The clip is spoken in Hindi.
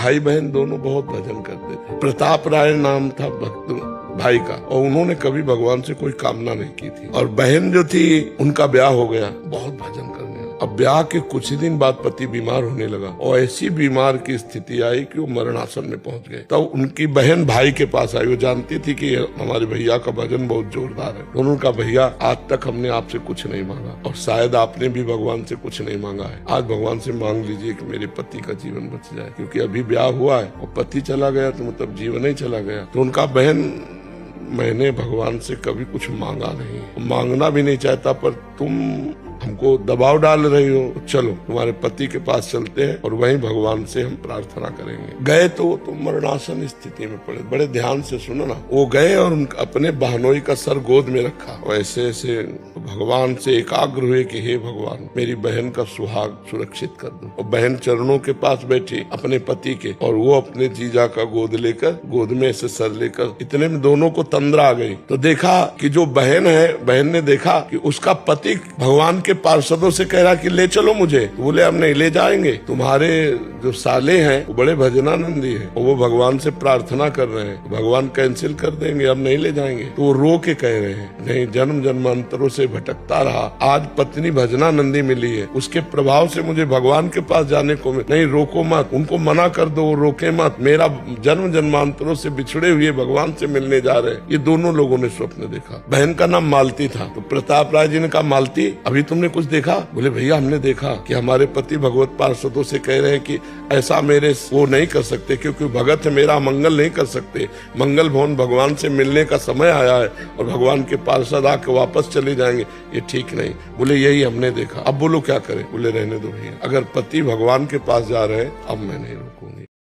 भाई बहन दोनों बहुत भजन करते थे। प्रताप राय नाम था भक्त भाई का, और उन्होंने कभी भगवान से कोई कामना नहीं की थी। और बहन जो थी उनका ब्याह हो गया, बहुत भजन करने। अब ब्याह के कुछ ही दिन बाद पति बीमार होने लगा और ऐसी बीमार की स्थिति आई कि वो मरणासन में पहुंच गए। तब उनकी बहन भाई के पास आई। वो जानती थी कि हमारे भैया का भजन बहुत जोरदार है। उन्होंने कहा, भैया आज तक हमने आपसे कुछ नहीं मांगा और शायद आपने भी भगवान से कुछ नहीं मांगा है। आज भगवान से मांग लीजिए कि मेरे पति का जीवन बच जाए, क्योंकि अभी ब्याह हुआ है और पति चला गया तो मतलब जीवन ही चला गया। तो उनका, बहन मैंने भगवान से कभी कुछ मांगा नहीं, मांगना भी नहीं चाहता, पर तुम हमको दबाव डाल रही हो, चलो तुम्हारे पति के पास चलते हैं और वहीं भगवान से हम प्रार्थना करेंगे। गए तो मरणासन स्थिति में पड़े। बड़े ध्यान से सुनो ना, वो गए और अपने बहनोई का सर गोद में रखा, ऐसे ऐसे भगवान से एकाग्र हुए कि हे भगवान, मेरी बहन का सुहाग सुरक्षित कर दो। और बहन चरणों के पास बैठी अपने पति के, और वो अपने जीजा का गोद लेकर, गोद में से सर लेकर, इतने में दोनों को तंद्रा आ गई। तो देखा कि जो बहन है, बहन ने देखा कि उसका पति भगवान के पार्षदों से कह रहा कि ले चलो मुझे। तो बोले, हम नहीं ले जाएंगे, तुम्हारे जो साले हैं वो बड़े भजनानंदी हैं और वो भगवान से प्रार्थना कर रहे हैं, भगवान कैंसिल कर देंगे, हम नहीं ले जाएंगे। तो वो रो के कह रहे हैं, नहीं, जन्म जन्मांतरों से भटकता रहा, आज पत्नी भजनानंदी मिली है, उसके प्रभाव से मुझे भगवान के पास जाने को नहीं, रोको मत, उनको मना कर दो, रोके मत, मेरा जन्म जन्मांतरों से बिछड़े हुए भगवान से मिलने जा रहे हैं। ये दोनों लोगों ने स्वप्न देखा। बहन का नाम मालती था। तो प्रताप राय जी ने कहा, मालती अभी तुमने कुछ देखा? बोले, भैया हमने देखा कि हमारे पति भगवत पार्षदों से कह रहे हैं कि ऐसा मेरे वो नहीं कर सकते, क्योंकि भगत है मेरा, मंगल नहीं कर सकते, मंगल भवन भगवान से मिलने का समय आया है और भगवान के पार्षद आके वापस चले जाएंगे, ये ठीक नहीं। बोले, यही हमने देखा, अब बोलो क्या करें? बोले, रहने दो भैया, अगर पति भगवान के पास जा रहे हैं अब मैं नहीं रोकूंगी।